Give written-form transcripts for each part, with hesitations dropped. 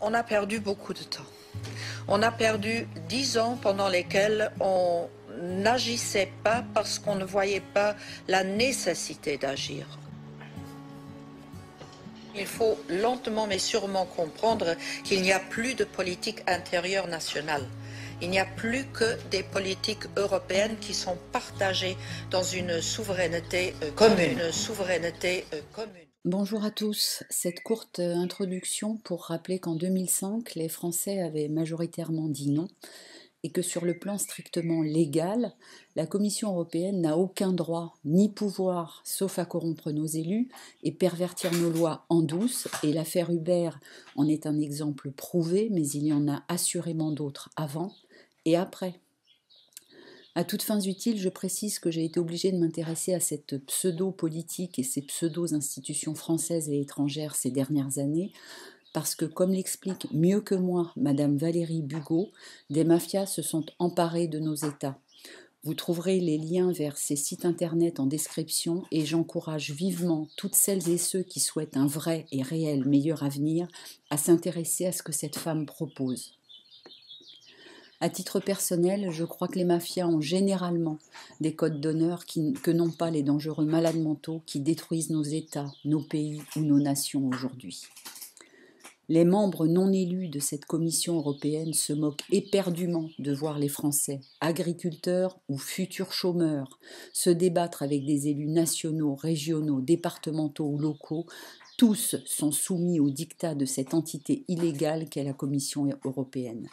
On a perdu beaucoup de temps. On a perdu 10 ans pendant lesquels on n'agissait pas parce qu'on ne voyait pas la nécessité d'agir. Il faut lentement mais sûrement comprendre qu'il n'y a plus de politique intérieure nationale. Il n'y a plus que des politiques européennes qui sont partagées dans une souveraineté commune. Bonjour à tous. Cette courte introduction pour rappeler qu'en 2005, les Français avaient majoritairement dit non et que sur le plan strictement légal, la Commission européenne n'a aucun droit ni pouvoir, sauf à corrompre nos élus et pervertir nos lois en douce, et l'affaire Uber en est un exemple prouvé, mais il y en a assurément d'autres avant et après. À toutes fins utiles, je précise que j'ai été obligée de m'intéresser à cette pseudo-politique et ces pseudo-institutions françaises et étrangères ces dernières années, parce que, comme l'explique mieux que moi Madame Valérie Bugault, des mafias se sont emparées de nos États. Vous trouverez les liens vers ces sites internet en description et j'encourage vivement toutes celles et ceux qui souhaitent un vrai et réel meilleur avenir à s'intéresser à ce que cette femme propose. À titre personnel, je crois que les mafias ont généralement des codes d'honneur que n'ont pas les dangereux malades mentaux qui détruisent nos États, nos pays ou nos nations aujourd'hui. Les membres non élus de cette Commission européenne se moquent éperdument de voir les Français, agriculteurs ou futurs chômeurs, se débattre avec des élus nationaux, régionaux, départementaux ou locaux. Tous sont soumis au diktat de cette entité illégale qu'est la Commission européenne.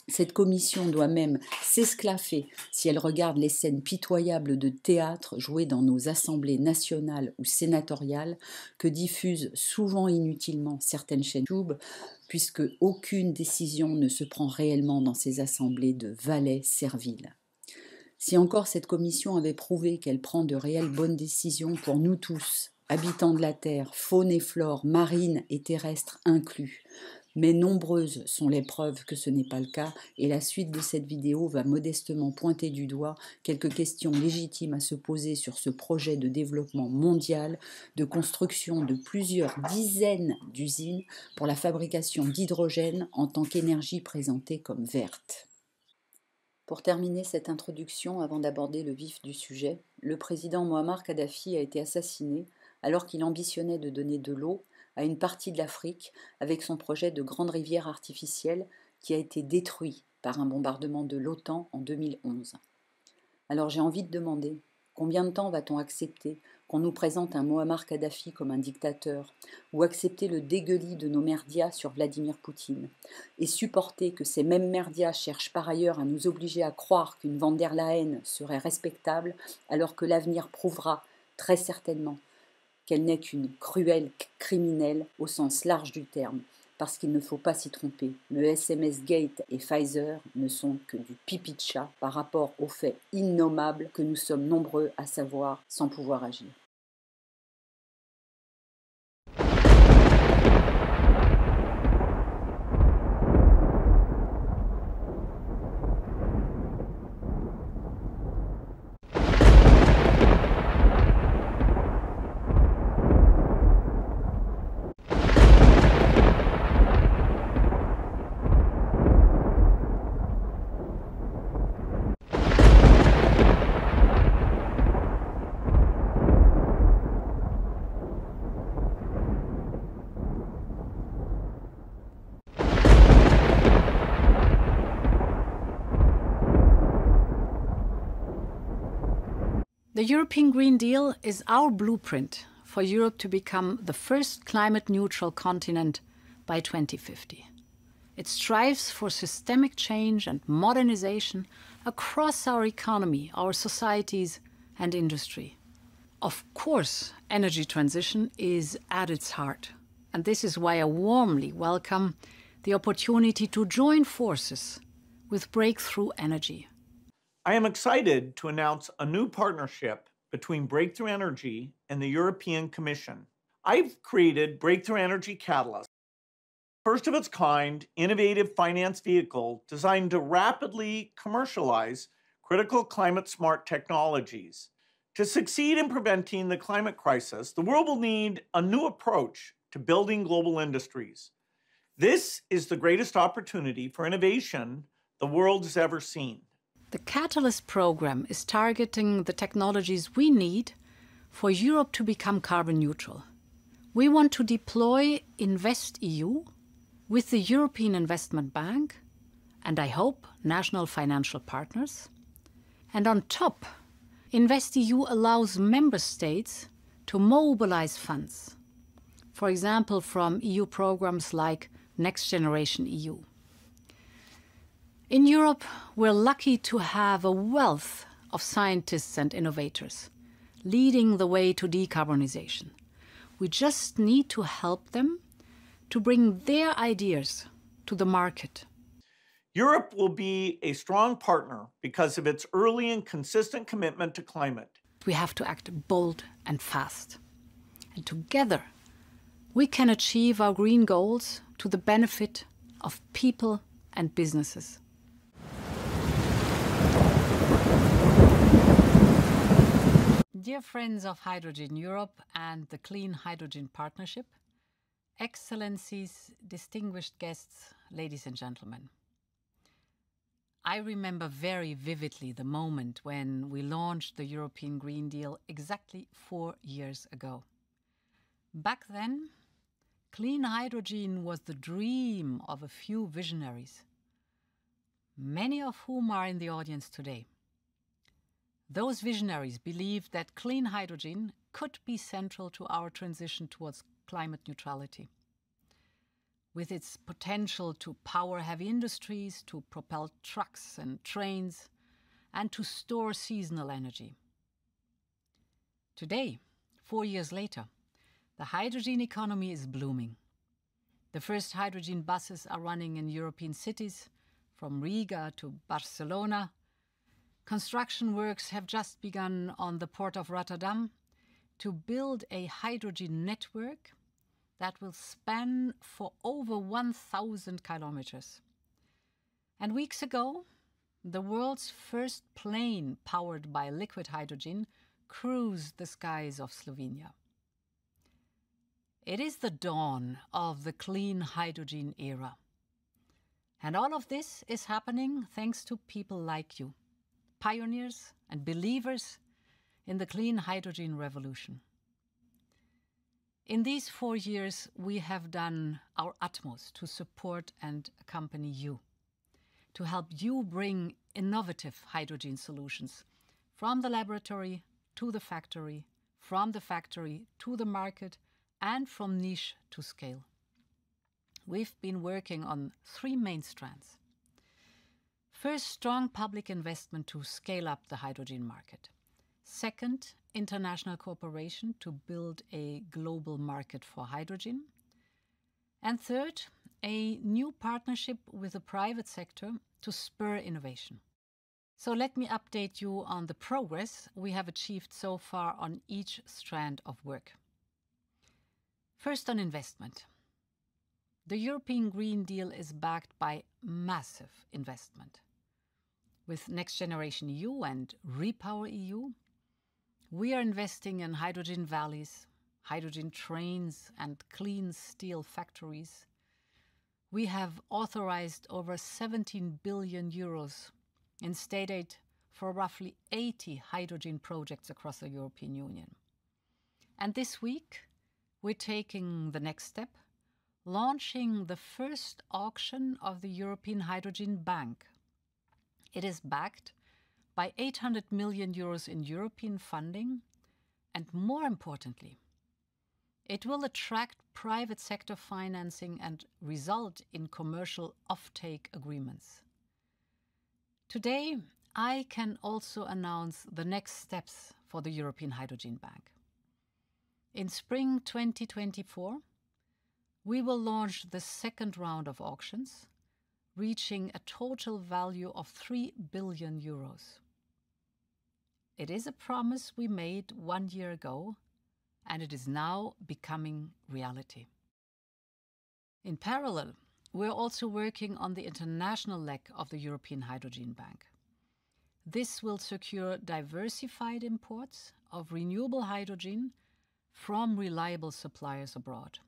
Cette commission doit même s'esclaffer si elle regarde les scènes pitoyables de théâtre jouées dans nos assemblées nationales ou sénatoriales que diffusent souvent inutilement certaines chaînes YouTube, puisque aucune décision ne se prend réellement dans ces assemblées de valets serviles. Si encore cette commission avait prouvé qu'elle prend de réelles bonnes décisions pour nous tous, habitants de la Terre, faune et flore, marine et terrestre inclus, mais nombreuses sont les preuves que ce n'est pas le cas, et la suite de cette vidéo va modestement pointer du doigt quelques questions légitimes à se poser sur ce projet de développement mondial, de construction de plusieurs dizaines d'usines pour la fabrication d'hydrogène en tant qu'énergie présentée comme verte. Pour terminer cette introduction, avant d'aborder le vif du sujet, le président Muammar Kadhafi a été assassiné alors qu'il ambitionnait de donner de l'eau à une partie de l'Afrique avec son projet de grande rivière artificielle qui a été détruit par un bombardement de l'OTAN en 2011. Alors j'ai envie de demander, combien de temps va-t-on accepter qu'on nous présente un Muammar Kadhafi comme un dictateur, ou accepter le dégueulis de nos merdias sur Vladimir Poutine, et supporter que ces mêmes merdias cherchent par ailleurs à nous obliger à croire qu'une von der Leyen serait respectable, alors que l'avenir prouvera très certainement qu'elle n'est qu'une cruelle criminelle au sens large du terme, parce qu'il ne faut pas s'y tromper. Le SMS Gate et Pfizer ne sont que du pipi de chat par rapport aux faits innommables que nous sommes nombreux à savoir sans pouvoir agir. The European Green Deal is our blueprint for Europe to become the first climate-neutral continent by 2050. It strives for systemic change and modernization across our economy, our societies and industry. Of course, energy transition is at its heart, and this is why I warmly welcome the opportunity to join forces with Breakthrough Energy. I am excited to announce a new partnership between Breakthrough Energy and the European Commission. I've created Breakthrough Energy Catalyst, first of its kind, innovative finance vehicle designed to rapidly commercialize critical climate-smart technologies. To succeed in preventing the climate crisis, the world will need a new approach to building global industries. This is the greatest opportunity for innovation the world has ever seen. The Catalyst program is targeting the technologies we need for Europe to become carbon neutral. We want to deploy InvestEU with the European Investment Bank and, I hope, national financial partners. And on top, InvestEU allows member states to mobilize funds, for example, from EU programs like Next Generation EU. In Europe, we're lucky to have a wealth of scientists and innovators leading the way to decarbonization. We just need to help them to bring their ideas to the market. Europe will be a strong partner because of its early and consistent commitment to climate. We have to act bold and fast. And together, we can achieve our green goals to the benefit of people and businesses. Dear friends of Hydrogen Europe and the Clean Hydrogen Partnership, Excellencies, distinguished guests, ladies and gentlemen. I remember very vividly the moment when we launched the European Green Deal exactly 4 years ago. Back then, clean hydrogen was the dream of a few visionaries, many of whom are in the audience today. Those visionaries believed that clean hydrogen could be central to our transition towards climate neutrality. With its potential to power heavy industries, to propel trucks and trains, and to store seasonal energy. Today, 4 years later, the hydrogen economy is blooming. The first hydrogen buses are running in European cities, from Riga to Barcelona. Construction works have just begun on the port of Rotterdam to build a hydrogen network that will span for over 1,000 kilometers. And weeks ago, the world's first plane powered by liquid hydrogen cruised the skies of Slovenia. It is the dawn of the clean hydrogen era. And all of this is happening thanks to people like you, pioneers and believers in the clean hydrogen revolution. In these 4 years, we have done our utmost to support and accompany you, to help you bring innovative hydrogen solutions from the laboratory to the factory, from the factory to the market, and from niche to scale. We've been working on 3 main strands. First, strong public investment to scale up the hydrogen market. Second, international cooperation to build a global market for hydrogen. And third, a new partnership with the private sector to spur innovation. So let me update you on the progress we have achieved so far on each strand of work. First, on investment. The European Green Deal is backed by massive investment. With Next Generation EU and REPowerEU, we are investing in hydrogen valleys, hydrogen trains, and clean steel factories. We have authorized over 17 billion euros in state aid for roughly 80 hydrogen projects across the European Union. And this week, we're taking the next step, launching the first auction of the European Hydrogen Bank. It is backed by 800 million euros in European funding, and more importantly, it will attract private sector financing and result in commercial offtake agreements. Today, I can also announce the next steps for the European Hydrogen Bank. In spring 2024, we will launch the second round of auctions, reaching a total value of 3 billion euros. It is a promise we made 1 year ago, and it is now becoming reality. In parallel, we're also working on the international leg of the European Hydrogen Bank. This will secure diversified imports of renewable hydrogen from reliable suppliers abroad.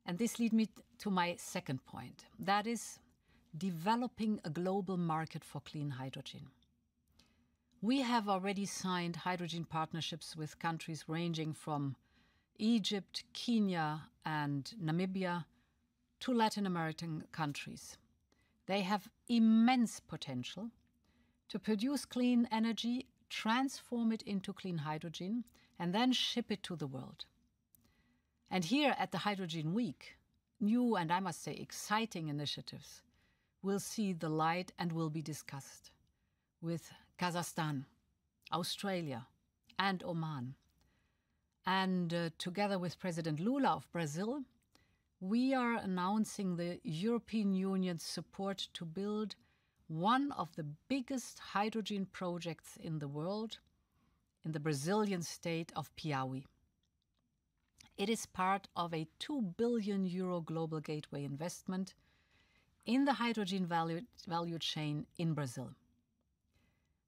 And this leads me to my second point. That is developing a global market for clean hydrogen. We have already signed hydrogen partnerships with countries ranging from Egypt, Kenya, and Namibia to Latin American countries. They have immense potential to produce clean energy, transform it into clean hydrogen, and then ship it to the world. And here at the Hydrogen Week, new and I must say exciting initiatives will see the light and will be discussed with Kazakhstan, Australia, and Oman. And together with President Lula of Brazil, we are announcing the European Union's support to build one of the biggest hydrogen projects in the world in the Brazilian state of Piauí. It is part of a €2 billion global gateway investment in the hydrogen value chain in Brazil.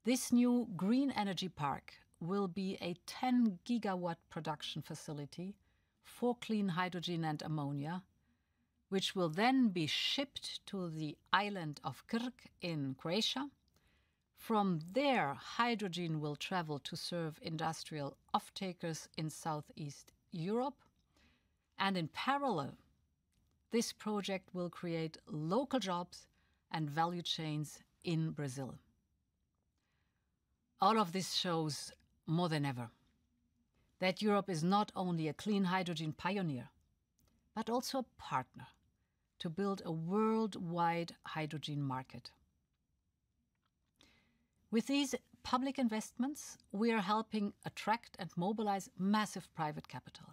This new green energy park will be a 10 gigawatt production facility for clean hydrogen and ammonia, which will then be shipped to the island of Krk in Croatia. From there, hydrogen will travel to serve industrial off-takers in Southeast Europe. And in parallel, this project will create local jobs and value chains in Brazil. All of this shows more than ever that Europe is not only a clean hydrogen pioneer, but also a partner to build a worldwide hydrogen market. With these public investments, we are helping attract and mobilize massive private capital.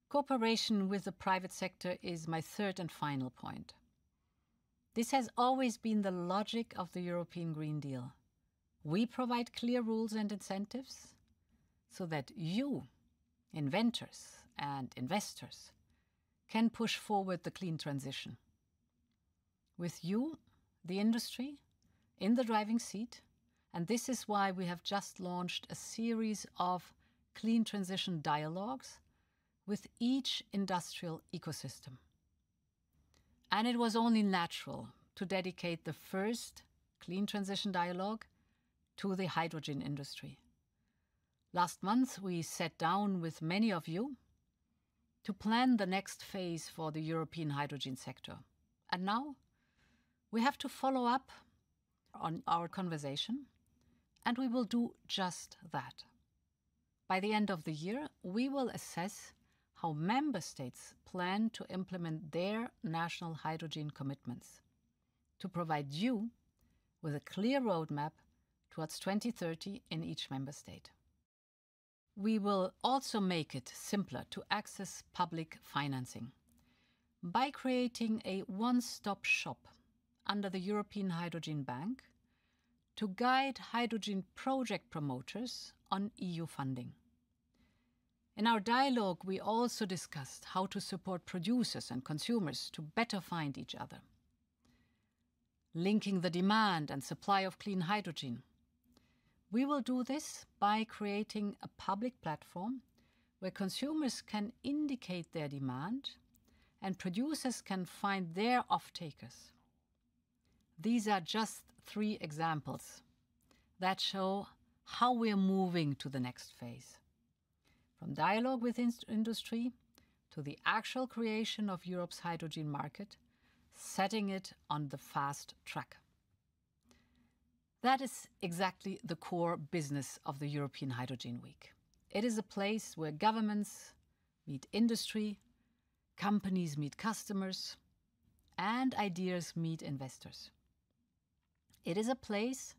Cooperation with the private sector is my third and final point. This has always been the logic of the European Green Deal. We provide clear rules and incentives so that you, inventors and investors, can push forward the clean transition. With you, the industry, in the driving seat, and this is why we have just launched a series of clean transition dialogues with each industrial ecosystem. And it was only natural to dedicate the first clean transition dialogue to the hydrogen industry. Last month, we sat down with many of you to plan the next phase for the European hydrogen sector. And now we have to follow up on our conversation, and we will do just that. By the end of the year, we will assess how member states plan to implement their national hydrogen commitments to provide you with a clear roadmap towards 2030 in each member state. We will also make it simpler to access public financing by creating a one-stop shop under the European Hydrogen Bank to guide hydrogen project promoters on EU funding. In our dialogue, we also discussed how to support producers and consumers to better find each other, linking the demand and supply of clean hydrogen. We will do this by creating a public platform where consumers can indicate their demand and producers can find their off-takers. These are just 3 examples that show how we are moving to the next phase. From dialogue with industry to the actual creation of Europe's hydrogen market, setting it on the fast track. That is exactly the core business of the European Hydrogen Week. It is a place where governments meet industry, companies meet customers, and ideas meet investors. It is a place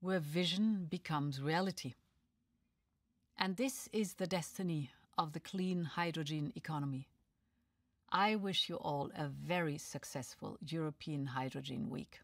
where vision becomes reality. And this is the destiny of the clean hydrogen economy. I wish you all a very successful European Hydrogen Week.